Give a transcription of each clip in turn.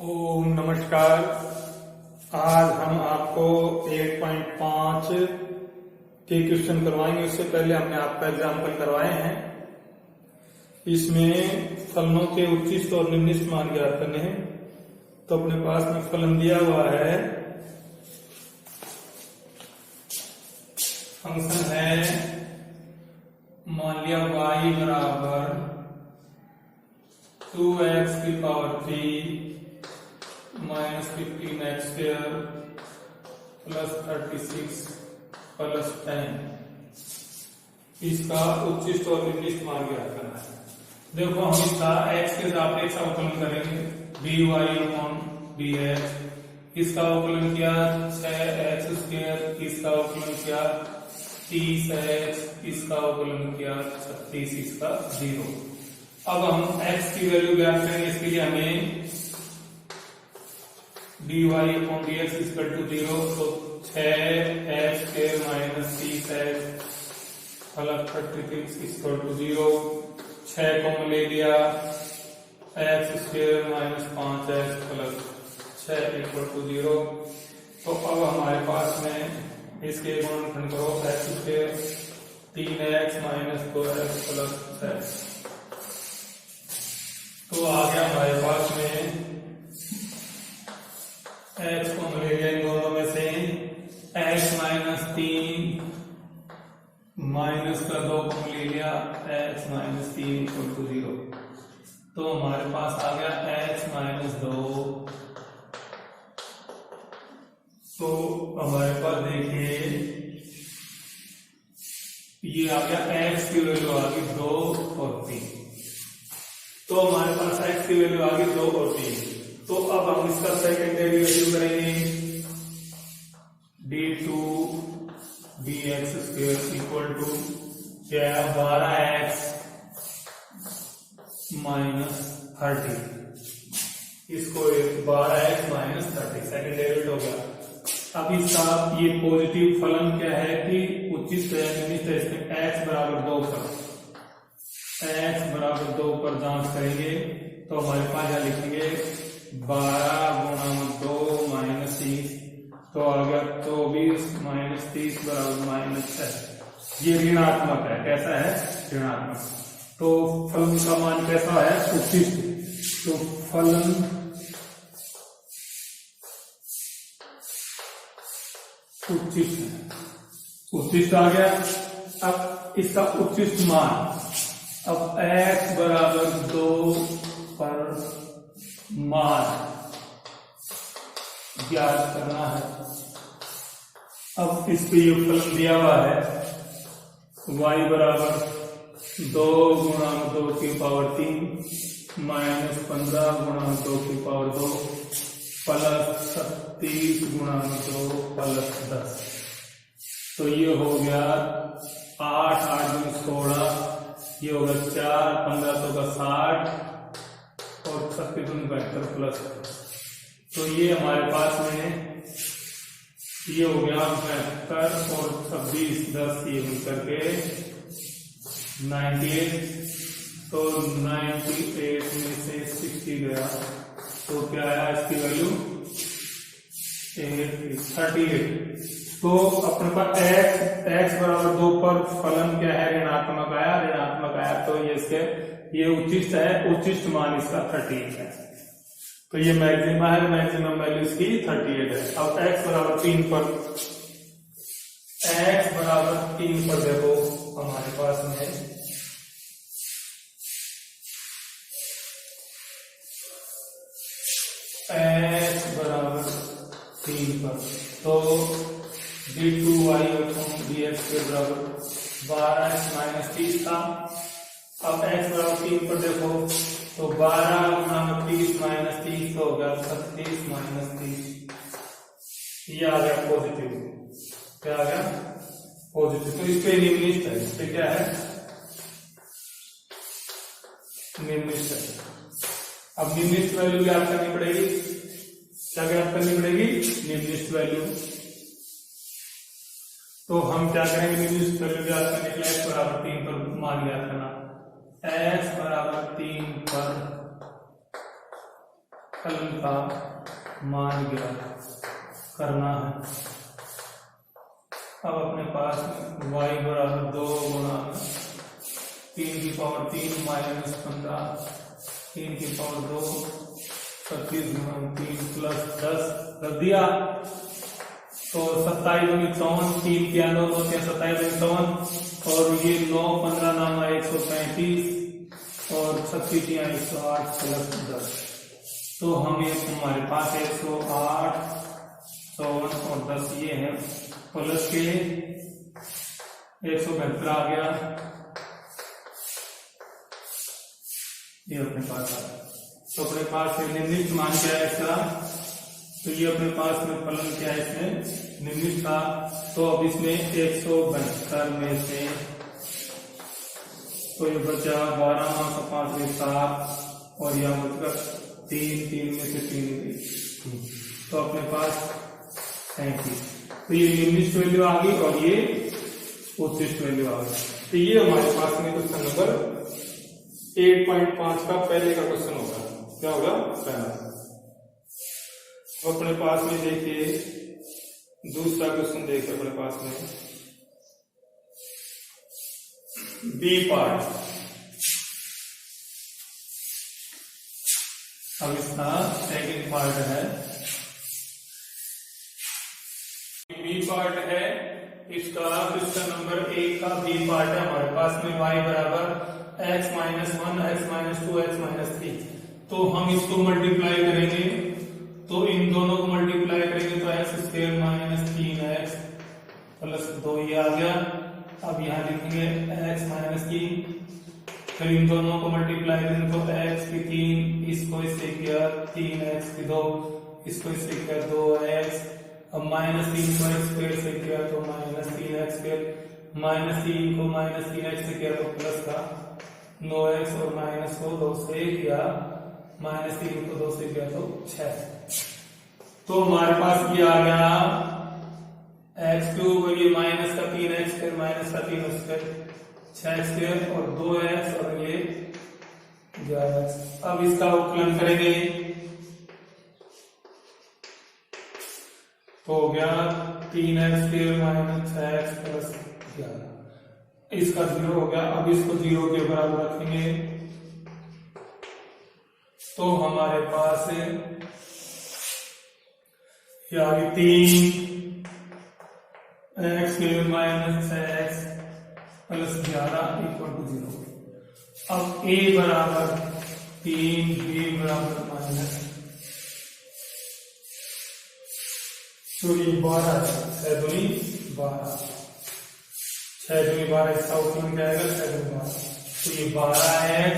ओम नमस्कार। आज हम आपको 8.5 के क्वेश्चन करवाएंगे। उससे पहले हमने आपका एग्जाम्पल करवाए हैं। इसमें फलनों के उच्चिष्ट और निम्निष्ट मान ज्ञात करने हैं। तो अपने पास में फलन दिया हुआ है, फंक्शन है, मान लिया y बराबर 2x की power 3 minus 15x square plus 36 plus 10। इसका उच्चिष्ट और निम्निष्ट मान ज्ञात करना है। देखो हम इसका x के सापेक्ष अवकलन करेंगे, dy/dx। इसका अवकलन किया 6x स्क्वायर, इसका अवकलन किया 30x, इसका अवकलन किया 36, इसका 0। अब हम x की वैल्यू ज्ञात करेंगे। इसके लिए हमें dy/dx इक्वल टू 0, तो 6x square minus 30x plus 36 equal to 0। 6 को ले लिया, x square minus 5x plus 6 equal to 0। तो अब हमारे पास में इसके गुणनखंड करो, x square 3x minus 2x plus 6। तो आ गया हमारे पास में x को हम ले लिया इन दोनों में से, x माइनस 3 माइनस का 2 को ले लिया, x माइनस 3 इक्वल टू 0। तो हमारे पास आ गया x माइनस 2। तो हमारे पास देखिए ये आ गया, x की वैल्यू आ गई 2 और 3। तो हमारे पास x की वैल्यू आ गई 2 और 3। तो अब हम इसका सेकंड डेरिवेटिव करेंगे, d2dx square equal to 12x minus 30। इसको 12x माइनस 30 सेकंड डेरिवेटिव हो गया। अब इसका ये पॉजिटिव फलन क्या है कि उच्चिष्ट है निम्निष्ट है। इसमें x बराबर 2 पर, x बराबर 2 पर जांच करेंगे। तो हमारे पास यहां लिखेंगे 12 गुणा 2 माइनस 30, तो आ गया 24 माइनस 30 बराबर माइनस 6। ये ऋणात्मक है। कैसा है? ऋणात्मक। तो फलन का मान कैसा है? उच्चिष्ट। तो फलन उच्चिष्ट है, उच्चिष्ट आ गया। अब इसका उच्चिष्ट मान, अब x बराबर 2 पर मान ज्ञात करना है। अब इस पे ये फलन दिया हुआ है, y बराबर 2 गुणा 2 की पावर 3 माइनस 15 गुणा 2 की पावर 2 प्लस 36 गुणा 2 प्लस 10। तो ये हो गया 8 8 16, ये होगा 4 15 तो का 60 और 36 72 प्लस। तो ये हमारे पास में ये हो गया 72 और 26 10 ये मिलकर के 98। तो 98 में से 60 गया, तो क्या आया इसकी वैल्यू? 38। तो अपने पास x बराबर 2 पर फलन क्या है? ऋणात्मक आया। ऋणात्मक आया तो ये इसके ये उच्चिष्ट है। उच्चिष्ट मान इसका 38 है। तो ये मैक्सिमा है, मैक्सिमम वैल्यू इसकी 38 है। अब x बराबर 3 पर, x बराबर 3 पर देखो हमारे पास में x बराबर 3 पर, तो d2y/dx के बराबर 12x माइनस 30 था। अब x बराबर 3 पर देखो, तो 12 गुणा 30 माइनस 30 हो गया 36 माइनस 30। ये आ गया पॉजिटिव। क्या आ गया? पॉजिटिव। तो इस पे निम्निष्ट है। इस पे क्या है? निम्निष्ट है। अब निम्निष्ट वैल्यू ज्ञात करनी पड़ेगी। क्या ज्ञात करनी पड़ेगी? निम्निष्ट वैल्यू। तो हम क्या करेंगे? निम्निष्ट वैल्यू ज्ञात करने के लिए x बराबर 3 पर मान ज्ञात करना। x बराबर 3 पर फलन का मान ज्ञात करना है। अब अपने पास y बराबर 2 गुणा 3 की पावर 3 माइनस 15 3 की पावर 2 25 गुणा 3 प्लस 10 रख दिया तो 27 दूनी 54 3 क्या 9 2 27 54 और ये 9 15 9 135 और 36 108 प्लस 10 तो हमें हमारे पास 108 54 और 10 ये है प्लस के 172 आ गया ये अपने पास आ गया। तो अपने पास निर्णित मान क्या है इसका तो ये अपने पास में फलन क्या है इसमें निर्णित था तो अब इसमें 172 में से तो ये बचा 12 5 में 7 और यह बचकर 3 में से 3 तो अपने पास 37 तो ये निम्नलिखित वैल्यू आ गई और ये उच्चिष्ट वैल्यू आ गई। तो ये हमारे पास में क्वेश्चन नंबर 8.5 का पहले का क्वेश्चन होगा। क्या होगा पहला। तो अपने पास में देखिए दूसरा क्वेश्चन देखिए अपने पास में बी पार्ट। अब इसका सेकंड पार्ट है बी पार्ट है इसका क्वेश्चन नंबर 1 का बी पार्ट है हमारे पास में y बराबर x minus 1 x minus 2 x minus 3 तो हम इसको मल्टीप्लाई करेंगे तो इन दोनों को मल्टीप्लाई करेंगे तो x square minus 3x plus 2 ये आ गया। अब यहाँ लिखेंगे x माइनस 3 तो इन दोनों को मल्टीप्लाई करेंगे तो x की 3 इसको इससे किया 3x की 2 इसको इससे किया 2x अब माइनस 3 को x स्क्वायर से किया तो माइनस 3x स्क्वायर माइनस 3 को माइनस 3x से किया तो प्लस का 9x और माइनस को 2 से किया माइनस 3 को 2 से किया तो 6 तो हमारे पास ये आ गया x क्यूब और ये माइनस का 3x स्क्वायर माइनस का 3 स्क्वायर 6x स्क्वायर और 2x और ये 11x। अब इसका अवकलन करेंगे तो हो गया 3x square minus 6x plus 11 इसका 0 हो गया। अब इसको 0 के बराबर रखेंगे तो हमारे पास या 3x square minus 6x plus 11 equal to 0। अब a बराबर 3 b बराबर माइनस तो ये 12 है 6 दूनी 12 6 दूनी 12 इसका उत्तर क्या आएगा 6 दूनी 12 तो ये 12x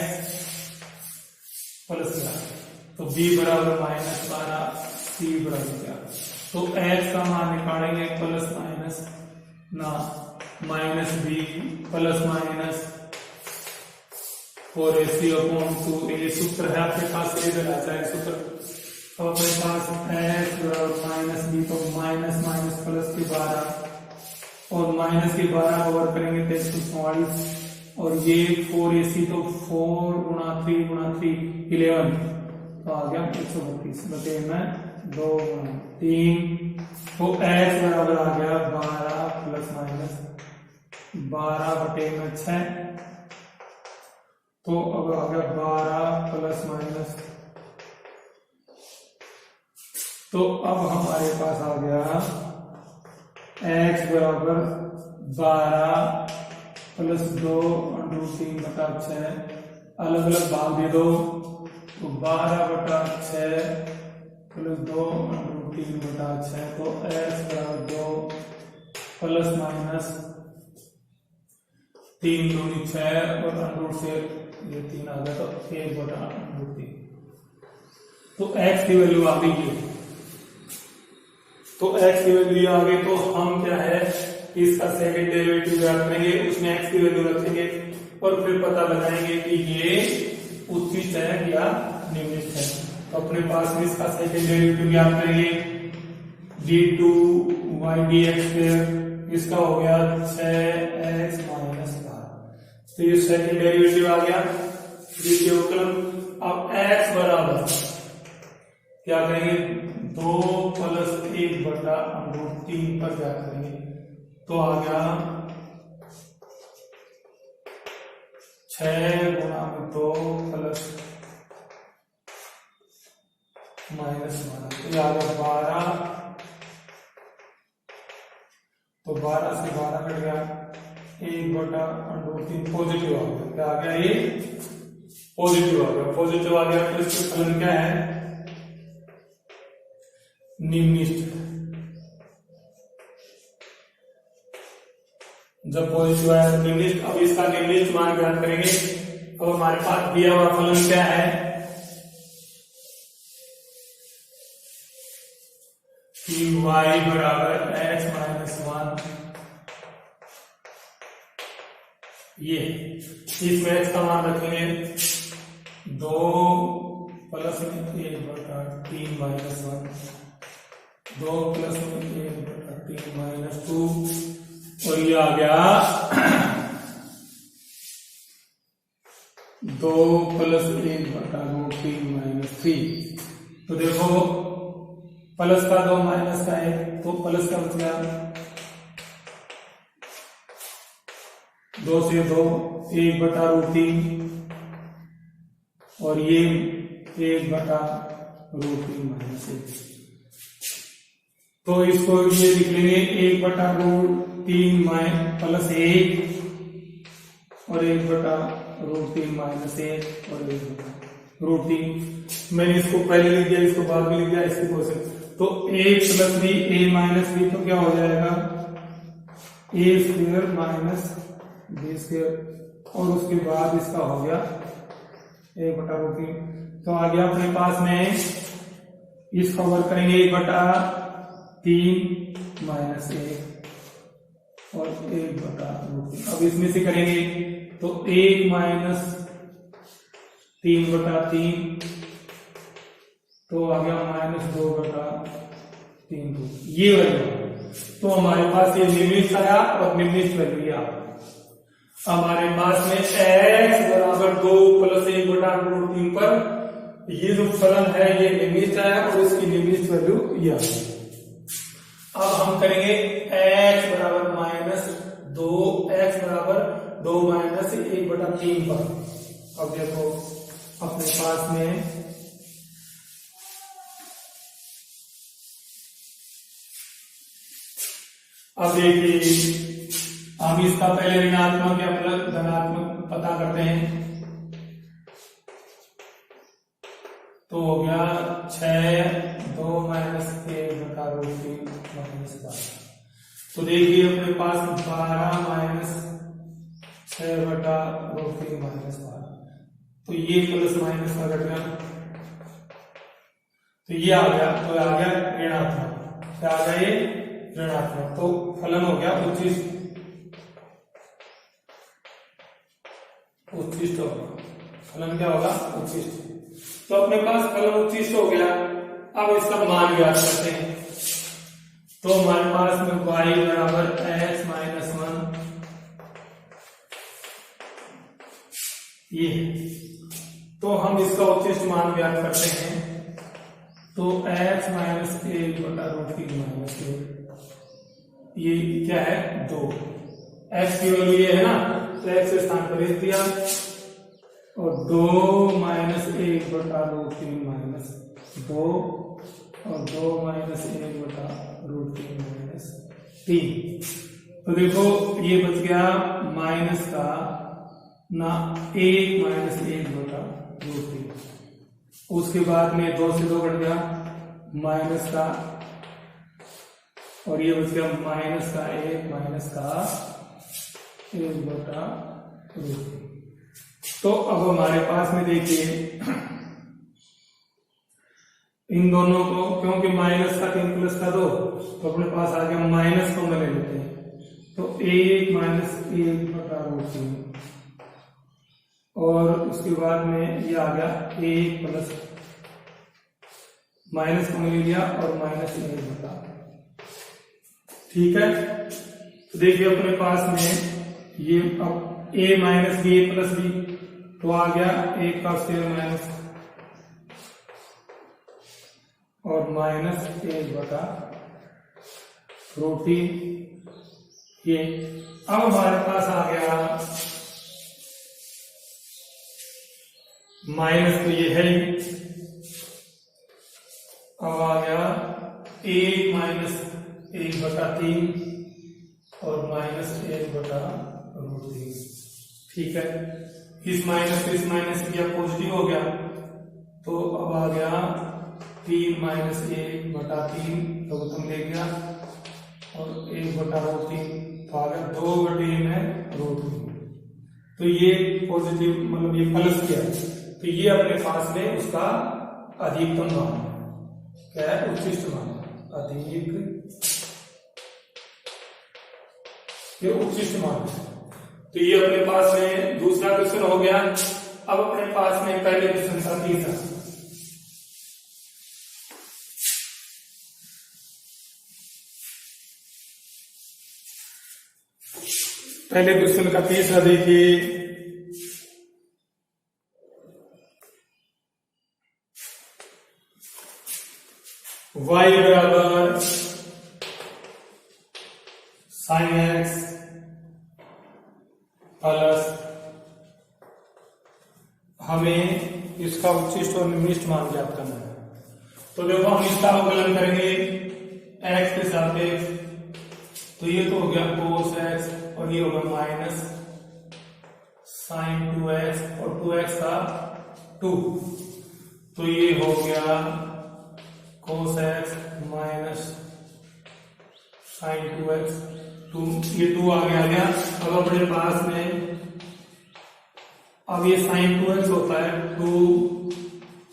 प्लस 11 तो b बराबर माइनस 12 c बराबर क्या तो x का मान निकालेंगे प्लस माइनस ना minus b plus minus 4ac/2a सूत्र है आपके पास ये डला जाए सूत्र। तो अपने पास x बराबर माइनस b तो माइनस माइनस प्लस के 12 और माइनस के 12 ओवर करेंगे तो 144 और ये 4ac तो 4 गुणा 3 गुणा 3 11 तो आ गया 132 बटे में 2 गुणा 3 तो x बराबर आ गया 12 प्लस माइनस 12 बटे में 6 तो अब आ गया 12 प्लस माइनस तो अब हमारे पास आ गया x बराबर 12 प्लस 2 √3 बटा 6 अलग अलग भाग दे दो तो 12 बटा 6 प्लस 2 √3 बटा 6 तो x बराबर 2 प्लस माइनस 3 दूनी 6 और √ से ये 3 आ गया तो 1 बटा √3 तो x की वैल्यू आ गई तो x की वैल्यू आ गई तो हम क्या है इसका सेकंड डेरिवेटिव ज्ञात करेंगे उसमें x की वैल्यू रखेंगे और फिर पता लगाएंगे कि ये उच्चिष्ट है या निम्नलिखित है। तो अपने पास में इसका सेकंड डेरिवेटिव ज्ञात करेंगे d2y dx इसका हो गया 6x माइनस 12 तो ये सेकंड डेरिवेटिव आ गया द्वितीय अवकलन। अब x बराबर क्या करेंगे 2 + 1/√3 पर क्या करेंगे, तो आ गया 6 × 2 + -12, तो आ गया 12, तो 12 से 12 कट गया, 1/√3 पॉजिटिव आ गया। क्या आ गया, ये पॉजिटिव आ गया। पॉजिटिव आ गया तो इसका फलन क्या है, निम्नलिखित। जब पॉजिटिव आया तो निम्नलिखित। अब इसका निम्नलिखित मान ज्ञात करेंगे। अब हमारे पास दिया हुआ फलन क्या है कि y = x-1, ये इसमें x का मान रखेंगे 2 + 1/3 - 1, 2 + 1/3 - 2, और ये आ गया 2 + 1/√3 - 3। तो देखो प्लस का 2 माइनस का 1, तो प्लस का बच गया 2 से 2 1/√3, और ये 1/√3 - 1। तो इसको ये लिख लेंगे 1/√3 + 1 और 1/√3 - 1 और 1/√3। मैंने इसको पहले लिख दिया, इसको बाद में लिख दिया, इसकी प्रोसेस। तो a + b a - b तो क्या हो जाएगा a² - b², और उसके बाद इसका हो गया 1/√3। तो आ गया अपने पास में, इसका वर्क करेंगे 1/3 - 1 और 1/√3। अब इसमें से करेंगे तो 1 - 3/3, तो आ गया -2/3। ये वैल्यू, तो हमारे पास ये निम्नलिखित आया और निम्नलिखित वैल्यू आया। हमारे पास में x = 2 + 1/√3 पर ये जो फलन है ये निम्नलिखित आया और इसकी निम्नलिखित वैल्यू ये आई। अब हम करेंगे x = -2, x = 2 - 1/3 पर। अब देखो अपने पास में अब देखिए, हम इसका पहले ऋणात्मक या प्लस धनात्मक पता करते हैं। तो हो गया 6 2 - 1/√3 - 12। तो देखिए अपने पास 12 - 6/√3 - 12, तो ये प्लस माइनस का घट गया, तो ये आ गया, तो आ गया ऋणात्मक। क्या आ गया ये ऋणात्मक। तो फलन हो गया उच्चिष्ट होगा। फलन क्या होगा, उच्चिष्ट। तो अपने पास फलन उच्चिष्ट हो गया। अब इसका मान ज्ञात करते हैं। तो हमारे पास में y = x-1, ये, तो हम इसका उच्चिष्ट मान ज्ञात करते हैं। तो x - 1/√3 - 1, ये क्या है 2, x की वैल्यू ये है ना, तो x स्थान पर लिख दिया, और 2 - 1/√3 - 2 और 2 - 1/√3 - 3। तो देखो ये बच गया माइनस का ना 1 - 1/√3, उसके बाद में 2 से 2 कट गया माइनस का, और ये बच गया माइनस का 1 माइनस का 1/√3। तो अब हमारे पास में देखिए इन दोनों को, क्योंकि माइनस का 3 प्लस का 2, तो अपने पास आ गया माइनस को ले लेते हैं। तो 1 - 1/√3, और उसके बाद में ये आ गया 1 प्लस माइनस को ले लिया और -1/, ठीक है। तो देखिए अपने पास में ये अब a - b + b, तो आ गया 1 का स्क्वायर माइनस, और माइनस 1/√3 ये। अब हमारे पास आ गया माइनस, तो ये है ही। अब आ गया 1 माइनस 1/3 और माइनस 1/√3। ठीक है, इस माइनस किया पॉजिटिव हो गया, तो अब आ गया 3 माइनस 1/3 लघुत्तम ले गया और 1/√3, तो आ गया 2/√3। तो ये पॉजिटिव मतलब ये प्लस किया, तो ये अपने पास में उसका अधिकतम मान है। क्या है? उच्चिष्ट मान, अधिक ये उच्चिष्ट मान है। तो ये अपने पास में दूसरा क्वेश्चन हो गया। अब अपने पास में पहले क्वेश्चन था तीसरा। पहले क्वेश्चन का तीसरा देखिए। y बराबर sin x प्लस, हमें इसका उच्चिष्ट और निम्निष्ट मान ज्ञात करना है। तो देखो हम इसका अवकलन करेंगे x के सापेक्ष, तो ये तो हो गया cos x और ये होगा माइनस sin 2x और 2x का 2, तो ये हो गया cos x minus sin 2x, 2 ये 2 आगे आ गया। अब अपने पास में अब ये sin 2x होता है 2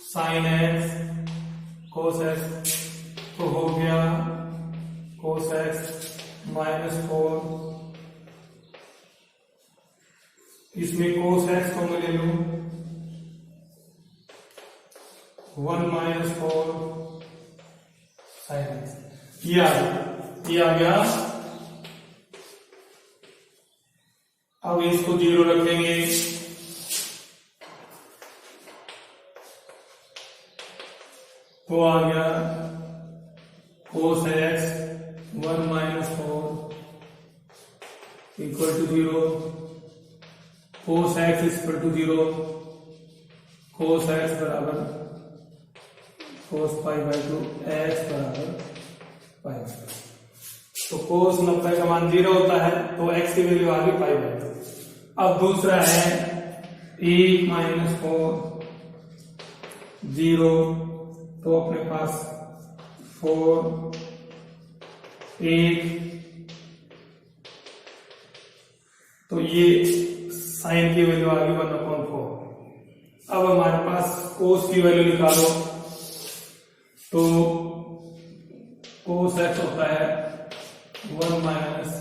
sin x cos x, तो हो गया cos x माइनस 4, इसमें cos x को मैं ले लूं 1 माइनस 4 sin x, ये आ गया। अब इसको 0 रखेंगे, तो आ गया cos x 1 minus 4 equal to 0, cos x equal to 0, cos x बराबर cos π/2, x बराबर π/2। तो cos 90 का मान 0 होता है, तो x की वैल्यू आ गई π/2। अब दूसरा है 1 माइनस 4 0, तो अपने पास 4 1, तो ये साइन की वैल्यू आ गई 1/4। अब हमारे पास cos की वैल्यू निकालो, तो cos x होता है 1 माइनस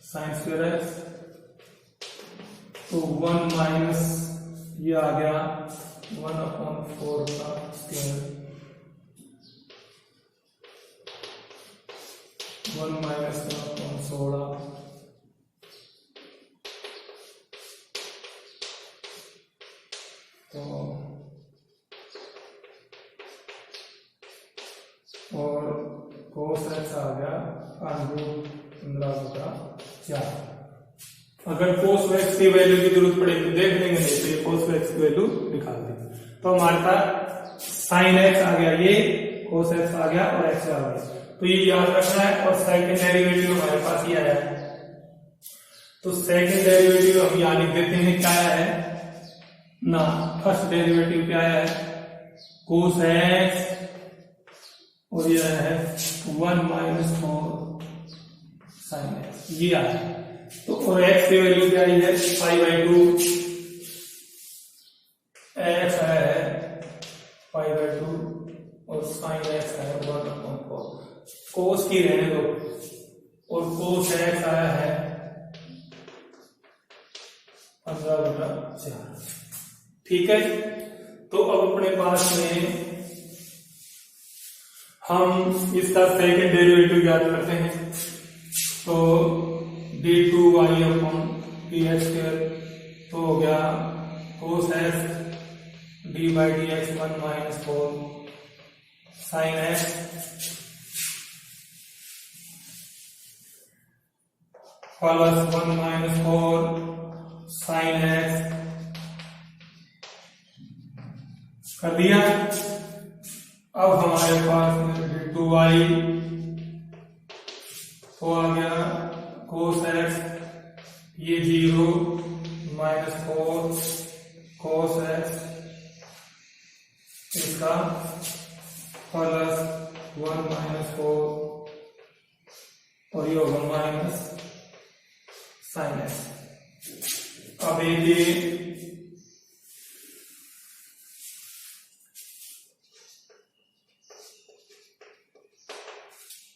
साइन स्क्वायर x, तो 1 माइनस ये आ गया 1/4 का स्क्वायर, 1 माइनस 1/16, तो और cos x आ गया √15/4। अगर cos x की वैल्यू की जरूरत पड़ेगी तो देख लेंगे, नहीं तो ये cos x की वैल्यू निकाल देंगे। तो हमारे पास sin x आ गया, ये cos x आ गया और x आ गया, तो ये याद रखना है। और सेकंड डेरिवेटिव हमारे पास ये आया है, तो सेकंड डेरिवेटिव हम यहाँ लिख देते हैं क्या आया है ना। फर्स्ट डेरिवेटिव क्या आया है cos x और ये है 1 माइनस 4 sin x, ये आया। तो और x की वैल्यू क्या आई है π/2, x आया है π/2 और sin x आया 1/4। cos की रहने दो, और cos x आया है 15/4। ठीक है, तो अब अपने पास में हम इसका सेकंड डेरिवेटिव ज्ञात करते हैं। तो d2y/dx2 तो हो गया cos x d/dx 1 minus 4 sine x plus 1 minus 4 sine x कर दिया। अब हमारे पास 2y तो आ गया कोस एक्स, ये 0 माइनस 4 कोस एक्स इसका प्लस 1 माइनस 4 और ये होगा माइनस साइन एक्स। अब ये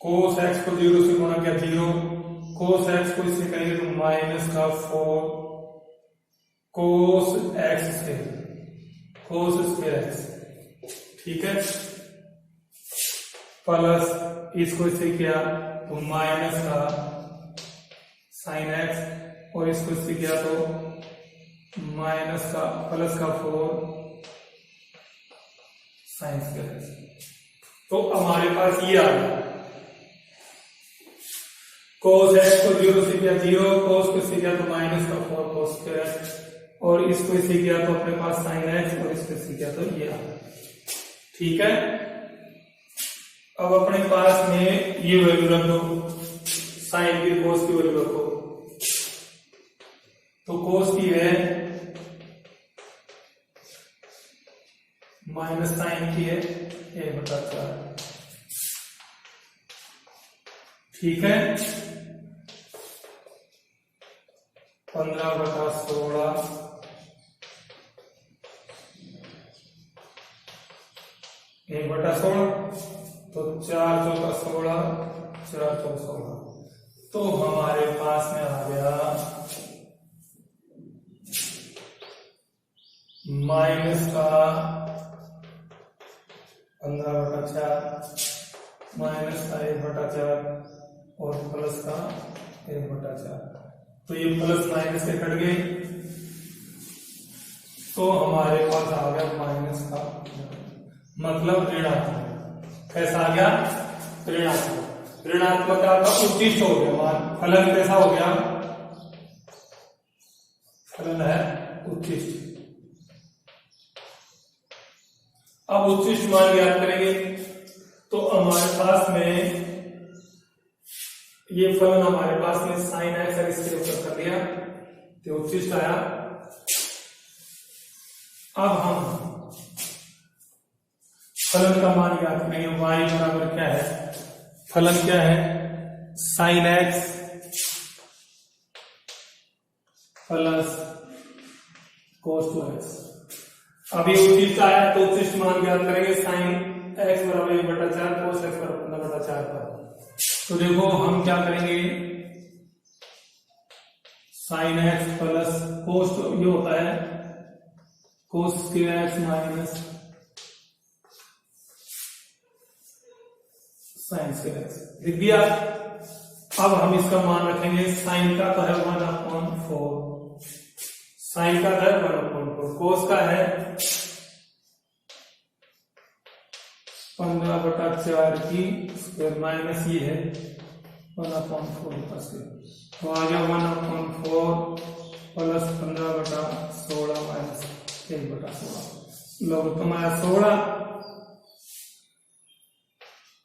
कोस एक्स को 0 से गुणा किया 0, कोस एक्स को इससे करेंगे तो माइनस का 4 cos x square, cos square x, ठीक है, प्लस इसको इससे किया तो माइनस का साइन एक्स और इसको इससे किया तो माइनस का प्लस का 4 साइन स्क्वायर एक्स। तो हमारे पास ये आ गया कोस एक्स को 0 से किया 0, कोस को इससे किया तो माइनस का 4 कोस स्क्वायर एक्स और इसको इससे किया तो अपने पास साइन एक्स और इसको इससे किया तो ये आ गया, ठीक है। अब अपने पास में ये वैल्यू रख दो, साइन की कोस की वैल्यू रखो, तो कोस की है माइनस साइन की है 1/4, ठीक है, 15/16 1/16 तो 4 चौका 16 4 चौका 16 तो हमारे पास में आ गया माइनस का 15/4 माइनस का 1/4 और प्लस का 1/4 तो ये प्लस माइनस से कट गए तो हमारे पास आ गया माइनस का मतलब ऋणात्मक। कैसा आ गया? ऋणात्मक। ऋणात्मक का उच्चिष्ट हो गया, फलन कैसा हो गया? फलन है उच्चिष्ट। अब उच्चिष्ट मान ज्ञात करेंगे तो हमारे पास में ये फलन हमारे पास में साइन एक्स और इसके ऊपर कर दिया तो उच्चिष्ट आया। अब हम फलन का मान ज्ञात करेंगे, y बराबर क्या है? फलन क्या है? Sine x plus cos 2x। अब ये उच्चिष्ट आया तो उच्चिष्ट मान ज्ञात करेंगे, साइन एक्स बराबर 1/4 कोस एक्स बराबर 15/4 पर। तो देखो हम क्या करेंगे, साइन एक्स प्लस कोस ये होता है cos square x minus sine square x लिख दिया। अब हम इसका मान रखेंगे, साइन का तो है 1/4, साइन का है 1/4, कोस का है 15/4 की स्क्वायर माइनस ये है 1/4 का स्क्वायर तो आ गया 1/4 प्लस 15/16 माइनस 1/16 लघुत्तम आया 16,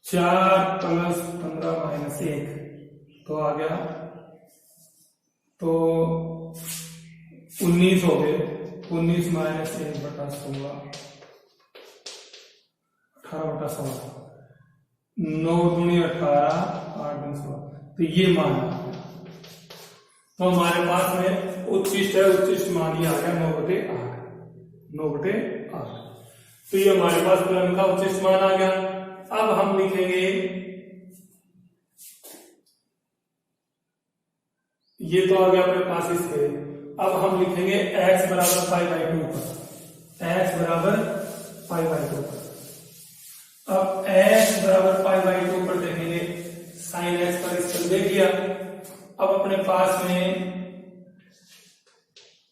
4 प्लस 15 माइनस 1 तो आ गया तो 19 हो गए, 19 माइनस 1/16 18/16 9 दूनी 18 8 दूनी 16 तो ये मान आ गया। तो हमारे पास में उच्चिष्ट है, उच्चिष्ट मान ही आ गया 9/8 9/8 तो ये हमारे पास फलन का उच्चिष्ट मान आ गया। अब हम लिखेंगे ये तो आ गया अपने पास इसके। अब हम लिखेंगे x बराबर π/2 पर, x बराबर π/2 पर। अब x बराबर π/2 पर देखेंगे, साइन x पर इसको देख लिया। अब अपने पास में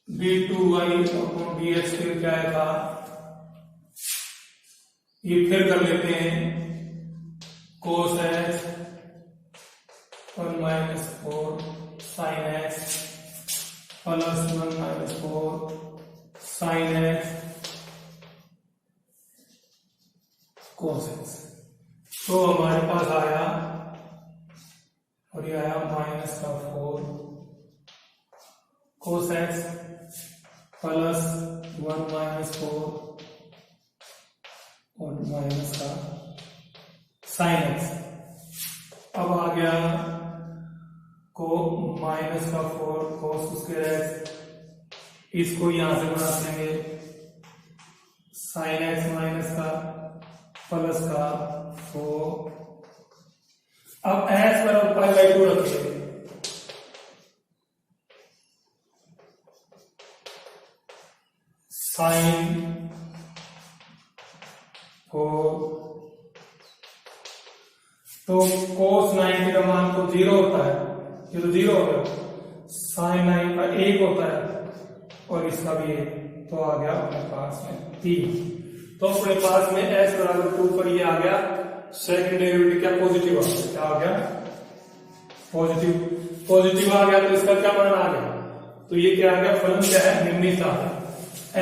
d2y/dx फिर क्या आएगा, ये फिर कर लेते हैं cos x 1 minus 4 sine x plus 1 minus 4 sine x cos x. तो हमारे पास आया, और ये आया माइनस का 4 कोस एक्स प्लस 1 माइनस 4 और माइनस का साइन एक्स। अब आ गया को माइनस का 4 कोस स्क्वायर एक्स, इसको यहां से बना देंगे साइन एक्स माइनस का प्लस का 4। अब एक्स बराबर पाई बाई 2 रखिए, साइन 4 तो कोस 90 का मान तो 0 होता है, ये तो 0 हो गया। साइन 9 का 1 होता है और इसका भी 1, तो आ गया अपने पास में 3। तो अपने पास में x बराबर 2 पर ये आ गया सेकंड डेरिवेटिव क्या पॉजिटिव आ गया, क्या आ गया पॉजिटिव। पॉजिटिव आ गया तो इसका क्या मान आ गया, तो ये क्या आ गया फलन क्या है निम्नलिखित आ गया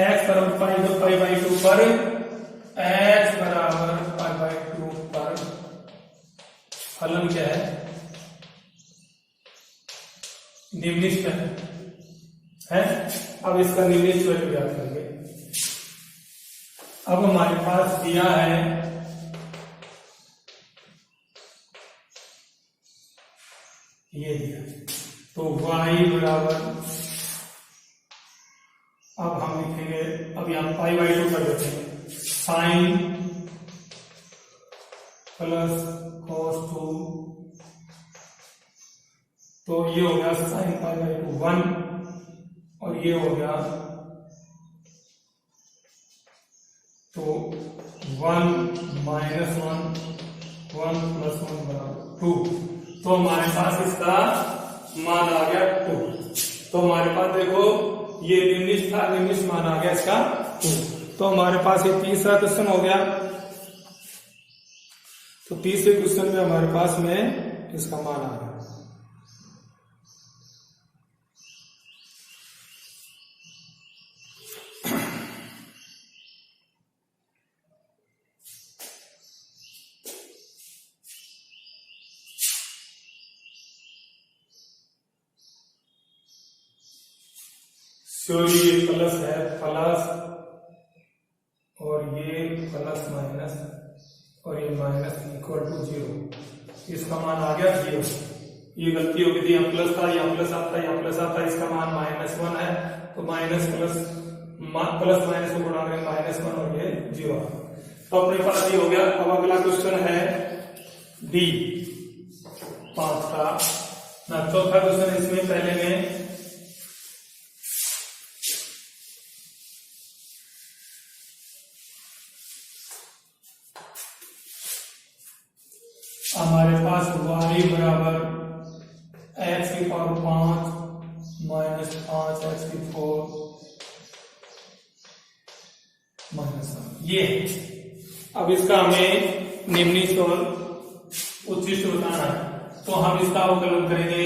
x बराबर पाई बाई 2 पर x बराबर पाई बाई 2 पर फलन क्या है निम्नलिखित है। अब इसका निम्नलिखित वैल्यू ज्ञात करेंगे। अब हमारे पास दिया है ये दिया, तो y बराबर, अब हम लिखेंगे, अब यहां पाई बाई 2 कर देते हैं, साइन प्लस cos 2, तो ये हो गया साइन पाई बाई 2 1, और ये हो गया तो 1 माइनस 1 1 प्लस 1 बराबर 2। तो हमारे पास इसका मान आ गया 2। तो हमारे पास देखो ये निम्नलिखित था, निम्नलिखित मान आ गया इसका 2। तो हमारे पास ये तीसरा क्वेश्चन हो गया। तो तीसरे क्वेश्चन में हमारे पास में इसका मान आ गया। ये प्लस है, प्लस और ये प्लस माइनस और ये माइनस इक्वल टू 0। इसका मान आ गया 0। ये गलती हो गई थी, यहाँ प्लस था, यहाँ प्लस आता है, यहाँ प्लस आता है, इसका मान -1 है। तो माइनस प्लस प्लस माइनस को बढ़ा के -1 और ये 0। तो अपने पास ये हो गया। अब अगला क्वेश्चन है डी 5 का ना, चौथा क्वेश्चन। इसमें पहले में हमारे पास y बराबर x की पावर 5 माइनस 5x की 4 माइनस 1 ये है। अब इसका हमें निम्नलिखित और उच्चिष्ट बताना है, तो हम इसका अवकलन करेंगे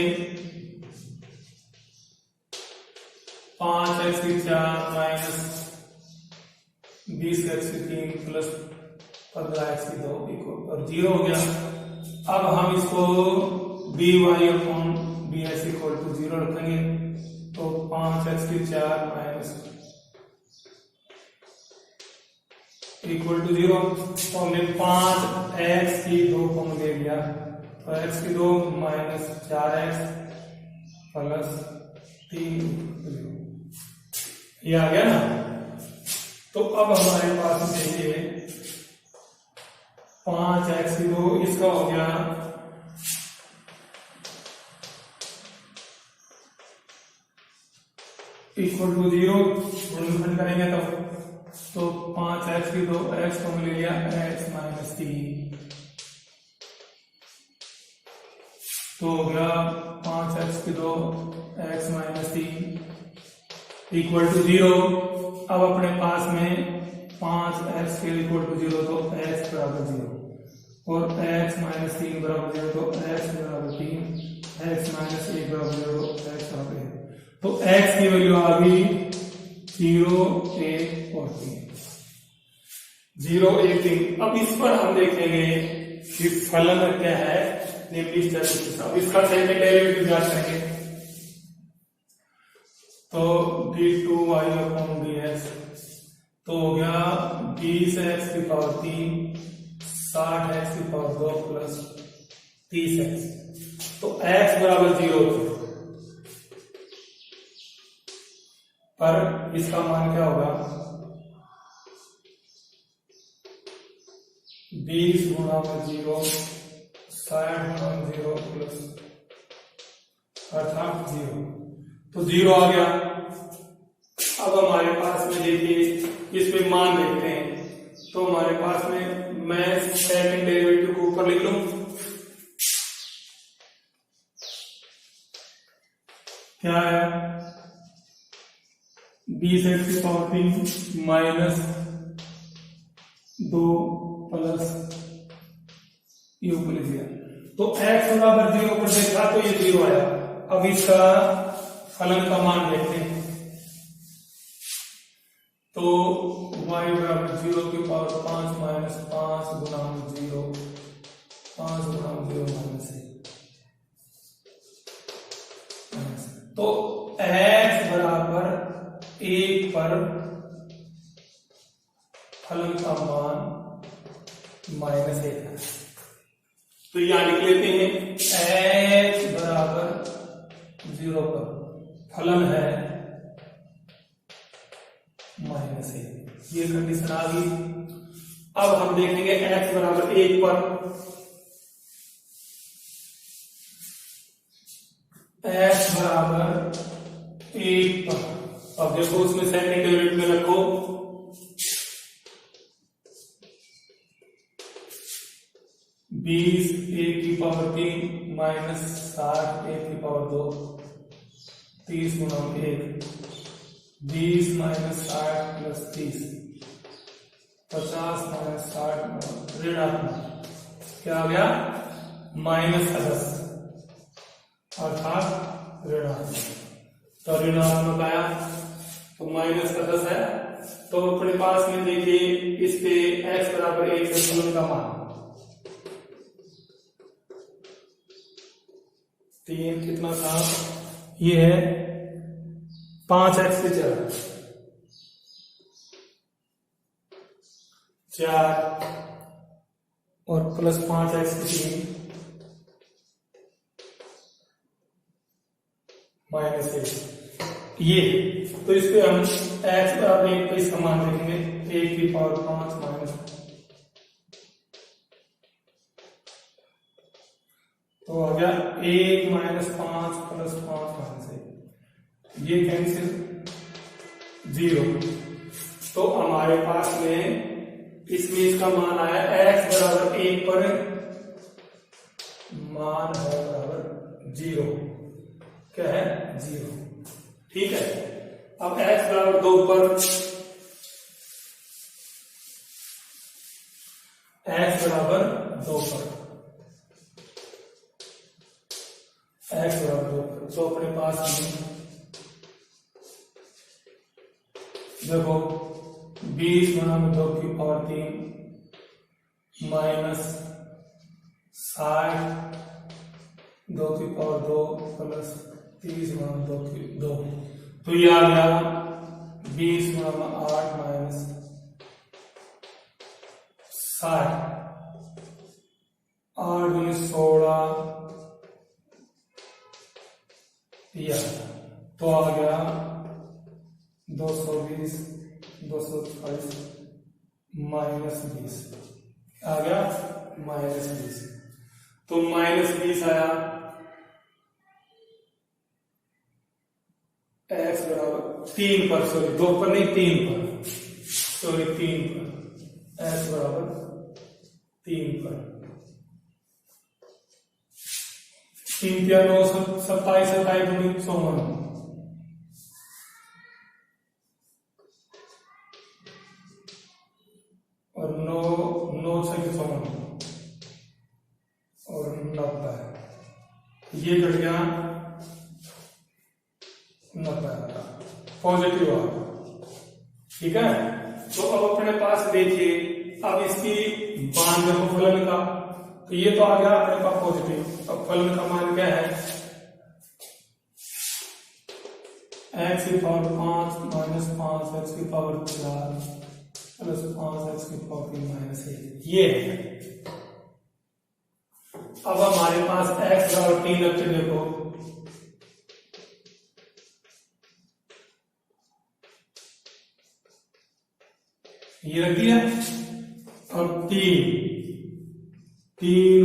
5x की 4 माइनस 20x की 3 प्लस 15x की 2 इक्वल और 0 हो गया। अब हम इसको dy upon dx equal to 0 रखेंगे, तो 5x की 4 माइनस इक्वल टू 0। तो हमने 5x की 2 कॉमन ले लिया, तो x की 2 माइनस 4x प्लस 3 ये आ गया ना। तो अब हमारे पास देखिए 5x की 2 इसका हो गया इक्वल टू 0। गुणनखंड करेंगे तो 5x की 2 x को ले लिया x माइनस 3, तो हो गया 5x की 2 x माइनस 3 इक्वल टू 0। अब अपने पास में 5x के इक्वल टू 0, तो x बराबर 0। और x माइनस 3 बराबर 0, तो x बराबर 3, x माइनस 1 बराबर 0, x बराबर 1। तो x की वैल्यू आ गई 0, 1 और 3, 0, 1, 3। अब इस पर हम देखेंगे कि फलन क्या है निम्नलिखित तरीके से। अब इसका सेकंड डेरिवेटिव ज्ञात करेंगे, तो d2y अपॉन dx तो हो गया 20x की पावर 3, 60x की पावर 2 प्लस 30x। तो x बराबर 0 पर इसका मान क्या होगा 20 गुणा में 0, 60 गुणा में 0 प्लस अर्थात 0, तो 0 आ गया। अब हमारे पास में देखिए इसमें मान देखते हैं, तो हमारे पास में मैं सेकंड डेरिवेटिव को ऊपर लिख लूं, क्या है 20x की पावर 3 माइनस 2 प्लस ये ऊपर लिख दिया, तो x बराबर 0 पर देखा तो ये 0 आया। अब इसका फलन का मान देखते हैं, तो y बराबर 0 की पावर 5 माइनस 5 गुना 0, 5 गुना 0 माइनस 1, तो x बराबर 1 पर फलन का मान -1 है। तो यहां लिख लेते हैं x बराबर 0 पर फलन है -1, ये कंडीशन आ गई। अब हम देखेंगे x बराबर 1 पर, x बराबर 1 पर, अब देखो उसमें सेकंड डेरिवेटिव में रखो, बीस a की पावर 3 माइनस 60 a की पावर 2, 30 गुना 1, 20 माइनस 60 प्लस 30, 50 माइनस 60 ऋणात्मक, क्या आ गया -10 अर्थात ऋणात्मक। तो ऋणात्मक आया तो -10 है, तो अपने पास में देखिए इस पे x बराबर 1 से फलन का मान 3 कितना था, ये है 5x के 4 और प्लस 5x के 3 -1, ये तो इस पे हम x बराबर 1 पे इसका मान देखेंगे, 1 की पावर 5 माइनस, तो आ गया 1 माइनस 5 प्लस 5 माइनस 1, ये कैंसिल 0। तो हमारे पास में इसमें इसका मान आया x बराबर 1 पर मान है बराबर 0, क्या है 0, ठीक है। अब x बराबर 2 पर, x बराबर 2 पर, x बराबर 2 पर, तो अपने पास में देखो 20 गुना में 2 की पावर 3 माइनस 60 2 की पावर 2 प्लस 30 गुना 2 की 2, तो ये आ गया 20 गुना में 8 माइनस 60, 8 गुना 16 या, तो आ गया 220 240 माइनस 20, आ गया -20, तो -20 आया, x बराबर 3 पर, सॉरी 2 पर नहीं 3 पर, सॉरी 3 पर, x बराबर 3 पर, 3 या 9 27 27 गुणी 100 और 9 9 6 100, ये घट गया 90 पॉजिटिव आ गया। ठीक है, तो अब अपने पास देखिए, अब इसकी मान देखो फलन का, तो ये तो आ गया अपने पास पॉजिटिव। अब फलन का मान क्या है, x की पावर 5 माइनस 5 x की पावर 4 प्लस 5 x की पावर 3 माइनस 1, ये है। अब हमारे पास x बराबर 3 रखते देखो, ये रख दिया। और 3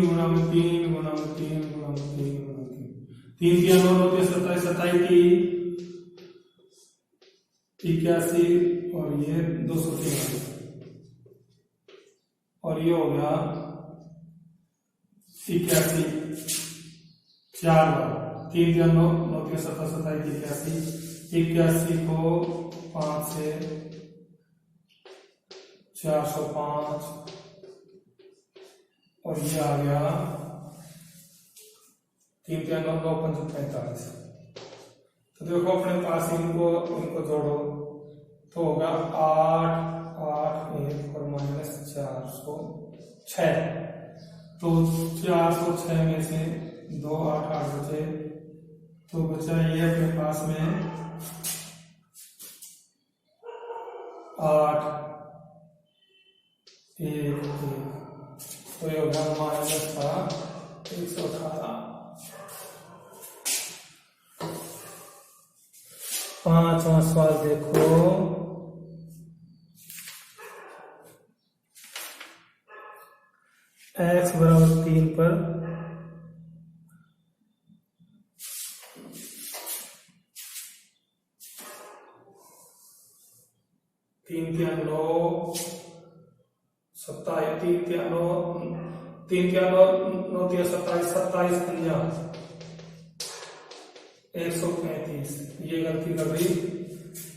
गुणा में 3 गुणा में 3 गुणा में 3 गुणा में 3 3 9 होते 27 27 81 और ये 203 और ये हो गया 81 4 बार 3 3 9 9 के 27 27 81 को 5 से 405 और ये आ गया 3 3 9 9 5 45। तो देखो अपने पास इनको जोड़ो तो होगा 8 8 1 और माइनस 406। तो 406 में से 2 8 8 बचे, तो बचा ये अपने पास में 8 1 1, तो ये होगा माइनस का 118। 5वां सवाल देखो, x बराबर 3 पर तीन 9 27 3 9 3 9 9 27 27 135, ये गलती कर रही।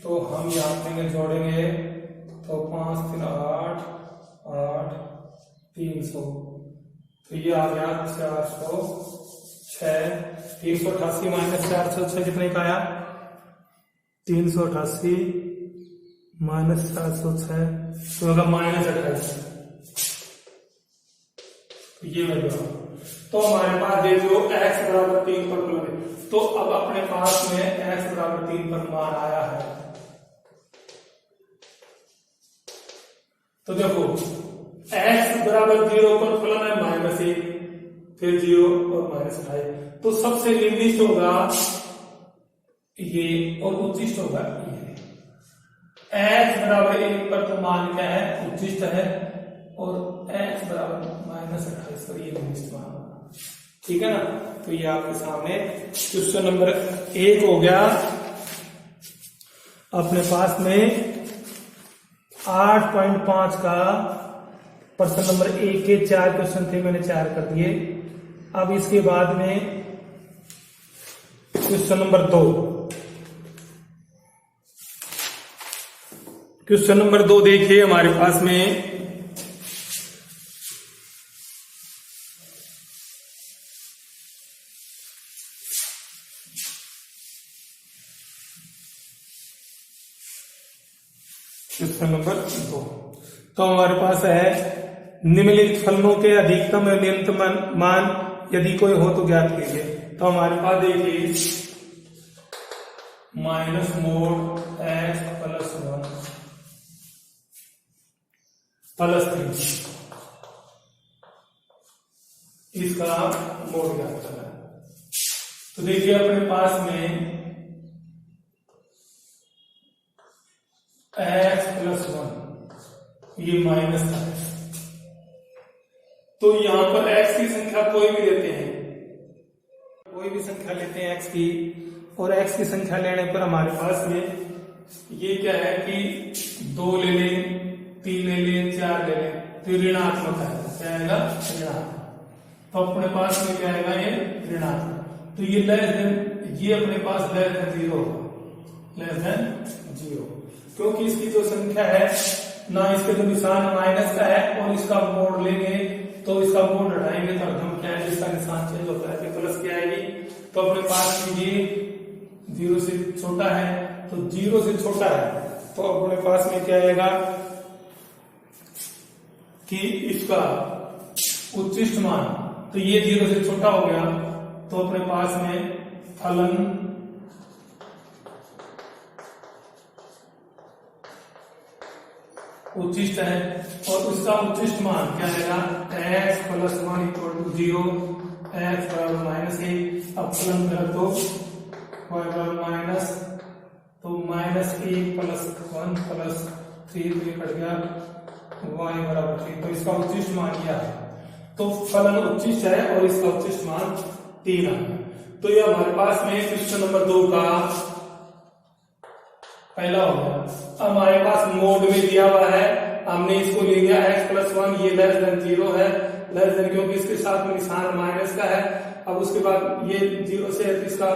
तो हम यहाँ पे जोड़ेंगे तो 5 3 8 8 300, तो ये आ गया 406। 388 माइनस 406 कितने का आया, 388 माइनस 406, तो होगा माइनस 28। ये वैल्यू, तो हमारे पास देखो x बराबर 3 पर फलन है, तो अब अपने पास में x बराबर 3 पर मान आया है। तो देखो x बराबर 0 पर फलन है -1, फिर 0 और -5, तो सबसे निम्नलिखित होगा ये और उच्चिष्ट होगा ये। x बराबर 1 पर तो मान क्या है, उच्चिष्ट है, और x बराबर -28 पर ये निम्नलिखित मान होगा। ठीक है ना, तो ये आपके सामने क्वेश्चन नंबर 1 हो गया। अपने पास में 8.5 का प्रश्न नंबर 1 के 4 क्वेश्चन थे, मैंने 4 कर दिए। अब इसके बाद में क्वेश्चन नंबर 2, क्वेश्चन नंबर 2 देखिए हमारे पास में क्वेश्चन नंबर 2, तो हमारे पास है निम्नलिखित फलनों के अधिकतम और न्यूनतम मान यदि कोई हो तो ज्ञात कीजिए। तो हमारे पास देखिए minus mode x plus 1 plus 3, इसका मोड ज्ञात करना है। तो देखिए अपने पास में x प्लस 1 ये माइनस है, तो यहां पर x की संख्या कोई भी लेते हैं, कोई भी संख्या लेते हैं x की, और x की संख्या लेने पर हमारे पास में ये क्या है कि 2 ले लें, 3 ले लें, 4 ले लें, तो ऋणात्मक है, क्या आएगा ऋणात्मक। तो अपने पास में क्या आएगा ये ऋणात्मक, तो ये लेस देन, ये अपने पास लेस देन 0, लेस देन 0, क्योंकि इसकी जो संख्या है ना, इसके जो निशान माइनस का है और इसका मोड लेंगे तो इसका मोड हटाएंगे तो हम क्या है, इसका निशान चेंज होता है, तो प्लस क्या आएगी तो अपने पास में ये 0 से छोटा है, तो 0 से छोटा है तो अपने पास में क्या आएगा कि इसका उच्चिष्ट मान, तो ये 0 से छोटा हो गया तो अपने पास में फलन उच्चिष्ट है और उसका उच्चिष्ट मान क्या आएगा x + 1 = 0, x = -1। अब फलन कर दो y = माइनस, तो -1 + 1 + 3 कट गया y = 3। तो इसका उच्चिष्ट मान क्या है, तो फलन उच्चिष्ट है और इसका उच्चिष्ट मान 3 है। तो ये हमारे पास में क्वेश्चन नंबर 2 का पहला हो गया। अब हमारे पास मोड में दिया हुआ है, हमने इसको ले लिया x + 1, ये <0 है, लेस क्योंकि इसके साथ में निशान माइनस का है। अब उसके बाद ये 0 से इसका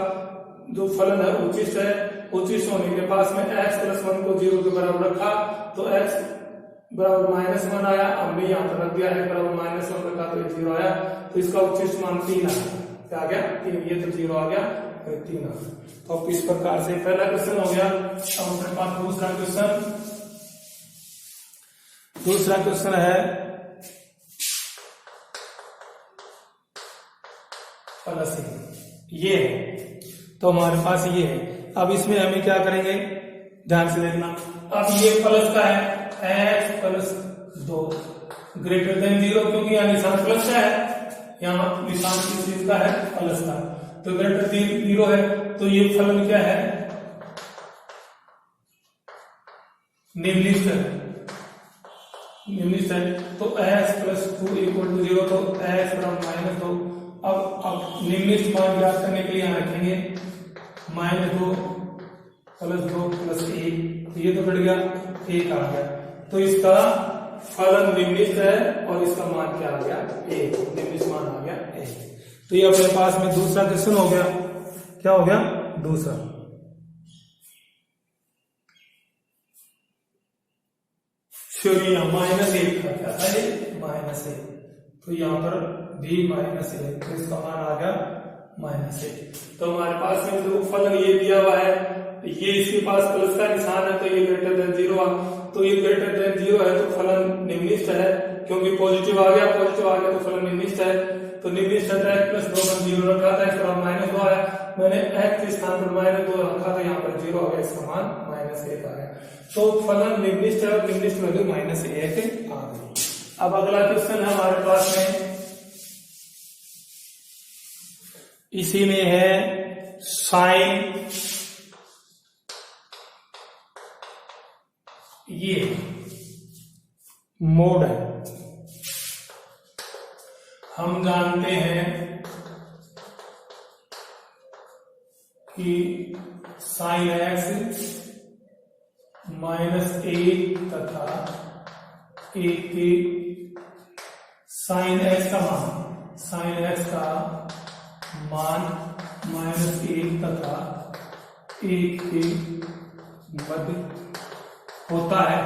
जो फलन है उच्चिष्ट है, उच्चिष्ट होने के पास में x + 1 को 0 के बराबर रखा तो x बराबर -1 आया। हमने यहाँ पर रख दिया x बराबर -1 रखा तो ये 0 आया, तो इसका उच्चिष्ट मान 3 आया। क्या आ गया 3, ये तो 0 आ गया 3 आ गया। तो अब इस प्रकार से पहला क्वेश्चन हो गया। अब अपने पास दूसरा क्वेश्चन है प्लस ये है, तो हमारे पास ये है। अब इसमें हमें क्या करेंगे, ध्यान से देखना। अब ये प्लस का है x + 2 > 0, क्योंकि यहाँ निशान प्लस का है, यहाँ निशान किस चीज का है प्लस का, तो > 0 है। तो ये फलन क्या है निम्नलिखित है। तो x + 2 = 0, तो x = -2। अब निम्नलिखित मान ज्ञात करने के लिए यहाँ रखेंगे -2 + 2 + 1, ये तो कट गया 1 आ गया। तो इसका फलन निम्नलिखित है और इसका मान क्या आ गया 1, निम्नलिखित मान आ गया 1। तो ये अपने पास में दूसरा क्वेश्चन हो गया। क्या हो गया दूसरा। चलिए -1 का क्या है -1, तो यहाँ पर भी -1, तो इसका मान आ गया -1। तो हमारे पास में जो फलन ये दिया हुआ है, ये इसके पास प्लस का निशान है, तो ये <0 तो ये <0 है तो फलन निम्नलिखित है, क्योंकि पॉजिटिव आ गया तो फलन निम्नलिखित है। तो निम्नलिखित है x + 2 पर 0 रखा था, इसका मान -2 आया। मैंने x के स्थान पर -2 रखा तो यहाँ पर 0 आ गया, इसका मान -1 आ गया। तो फलन निम्नलिखित है और निम्नलिखित वैल्यू -1 आ गई। अब अगला क्वेश्चन है हमारे पास में, इसी में है साइन ये मोड है। हम जानते हैं कि sin x -1 तथा 1 के sin x का मान -1 तथा 1 के मध्य होता है।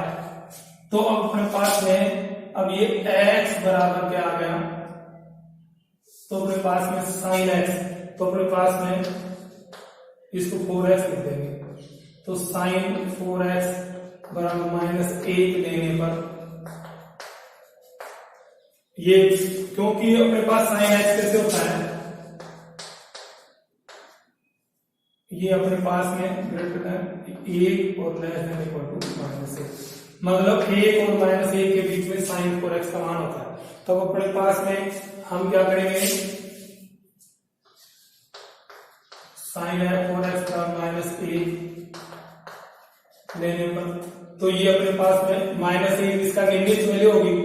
तो अब अपने पास में अब ये x बराबर क्या आ गया, तो अपने पास में sin x, तो अपने पास में इसको 4x लिख देंगे। तो sin 4x बराबर -1 लेने पर ये, क्योंकि अपने पास sin x कैसे होता है, ये अपने पास में ग्रेटर देन 1 और लेस देन इक्वल टू -1, मतलब 1 और -1 के बीच में sin 4x का मान होता है। तब अपने पास में हम क्या करेंगे, sin 4x का -1 लेने पर, तो ये अपने पास में -1 इसका निम्नलिखित वैल्यू होगी,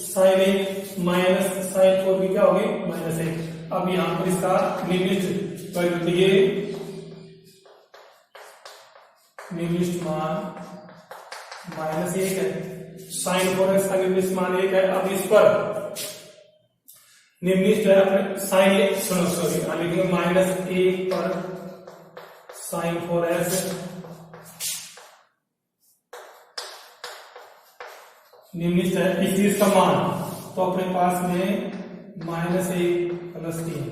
sin 1 माइनस sin 4 की क्या होगी -1। अब यहाँ पर इसका निम्नलिखित वैल्यू, तो ये निम्नलिखित मान -1 है, sin 4x का निम्नलिखित मान 1 है। अब इस पर निम्नलिखित है अपने sin लिखेंगे -1 पर sin 4x निम्नलिखित है इस चीज का मान, तो अपने पास में -1 + 3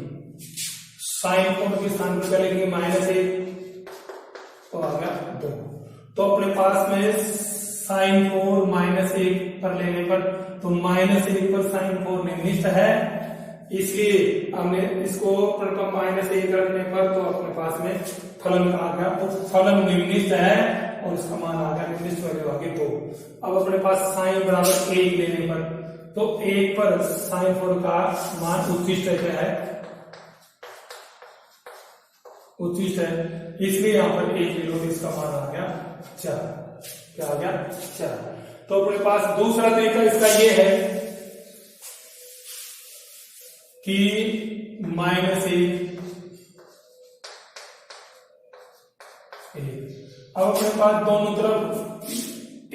साइन 4 के स्थान पर क्या लिखेंगे -1, तो आ गया 2। तो अपने पास में साइन 4 -1 पर लेने पर, तो -1 पर साइन 4 निम्निष्ठ है, इसलिए हमने इसको -1 रखने पर तो अपने पास में फलन आ गया, तो फलन निम्निष्ठ है और इसका मान आ गया निम्निष्ठ वैल्यू आ गई 2। अब अपने पास साइन बराबर 1 लेने पर, तो 1 पर साइन 4 का मान उच्चिष्ट क्या है, उच्चिष्ट है, इसलिए यहां पर 1 ले लो तो इसका मान आ गया 4। क्या आ गया 4। तो अपने पास दूसरा तरीका इसका ये है कि -1, अब अपने पास दोनों तरफ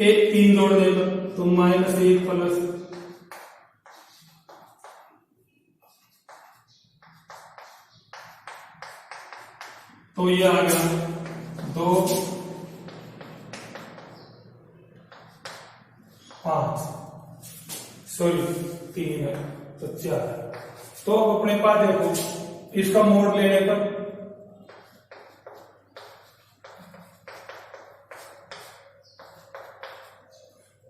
1 3 जोड़ देगा, तो -1 प्लस तो ये आ गया 2 5, सॉरी 3 है तो 4। तो अब अपने पास देखो इसका मोड लेने पर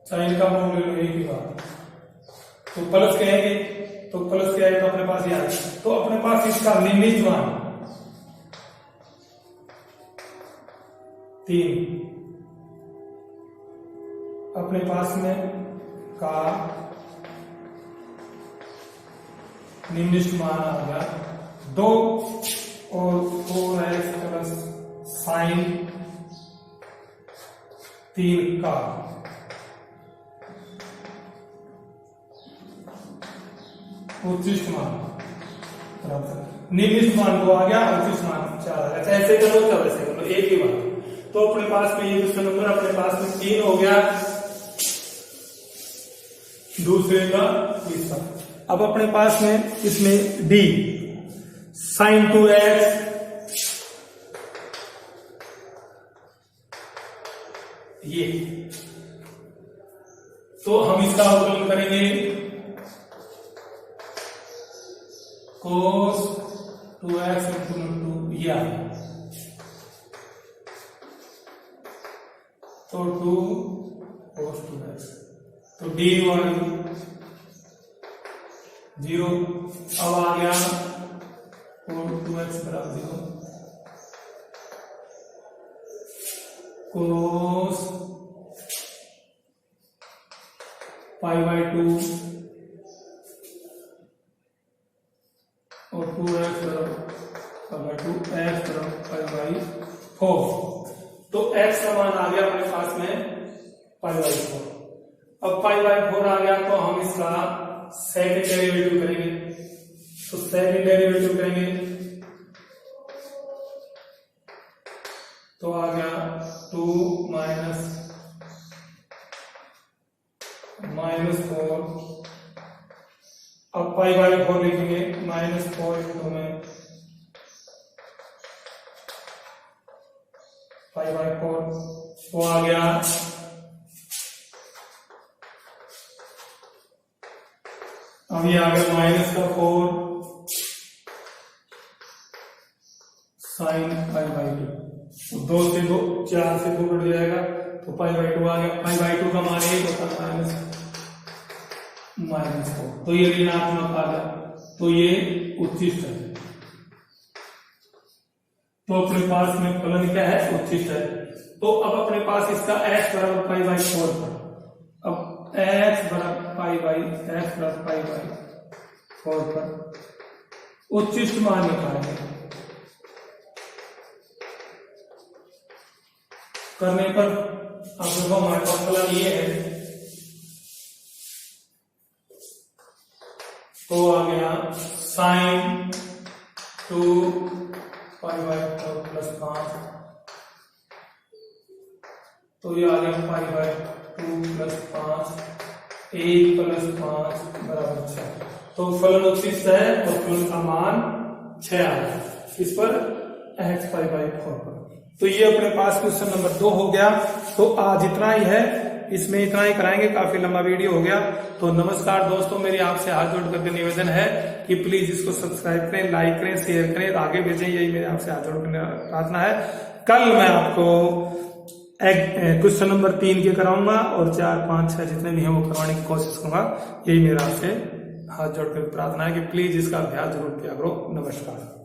साइन का मोड ले लो, एक ही बात, तो प्लस कहेंगे, तो प्लस क्या है तो अपने पास यार, तो अपने पास इसका निम्निष्ठ मान 3, अपने पास में का निम्निष्ठ मान आ गया 2 और 4x प्लस साइन 3 का उच्चिष्ट मान बराबर निम्निष्ठ मान 2 आ गया, उच्चिष्ट मान 4 आ गया। ऐसे करो चाहे वैसे करो, एक ही बात। तो अपने पास में ये दूसरा नंबर अपने पास में 3 हो गया, दूसरे का तीसरा। अब अपने पास में इसमें डी साइन 2x ये, तो हम इसका अवकलन करेंगे cos 2x into 2 ये आ गया, तो 2 cos 2x, तो डी 0। अब आ गया 2x बराबर 0, cos π/2 और 2x बराबर 2 x बराबर π/4। तो x का मान आ गया अपने पास में π/4। अब π/4 आ गया तो हम इसका सेकंड डेरिवेटिव करेंगे, तो सेकंड डेरिवेटिव करेंगे तो आ गया 2 -4। अब π/4 लिखेंगे -4 इंटू में π/4, वो आ गया अब ये आ गया -4 साइन π/2, तो 2 से 2 4 से 2 कट जाएगा, तो π/2 आ गया। π/2 का मान 1 होता है -4, तो ये ऋणात्मक आ गया, तो ये उच्चिष्ट है। तो अपने पास में फलन क्या है, उच्चिष्ट है। तो अब अपने पास इसका x बराबर π/4 पर, अब x बराबर π/4 पर उच्चिष्ट मान निकालेंगे, करने पर अब देखो हमारे पास फलन ये है, तो आ गया साइन 2 π/4 प्लस 5, तो ये आ गया π/2 प्लस 5 1 प्लस 5 बराबर 6। तो फलन उच्चिष्ट है और फलन का मान 6 आ गया इस पर x π/4 पर। तो ये अपने पास क्वेश्चन नंबर 2 हो गया। तो आज इतना ही है। इसमें इतना ही कराएंगे, काफी लंबा वीडियो हो गया। तो नमस्कार दोस्तों, मेरी आपसे हाथ जोड़ करके निवेदन है कि प्लीज इसको सब्सक्राइब करें, लाइक करें, शेयर करें, आगे भेजें, यही मेरे आपसे हाथ जोड़ कर प्रार्थना है। कल मैं आपको क्वेश्चन नंबर 3 के कराऊंगा और 4, 5, 6 जितने भी हैं वो करवाने की कोशिश करूंगा। यही मेरा आपसे हाथ जोड़कर प्रार्थना है कि प्लीज इसका अभ्यास जरूर किया करो। नमस्कार।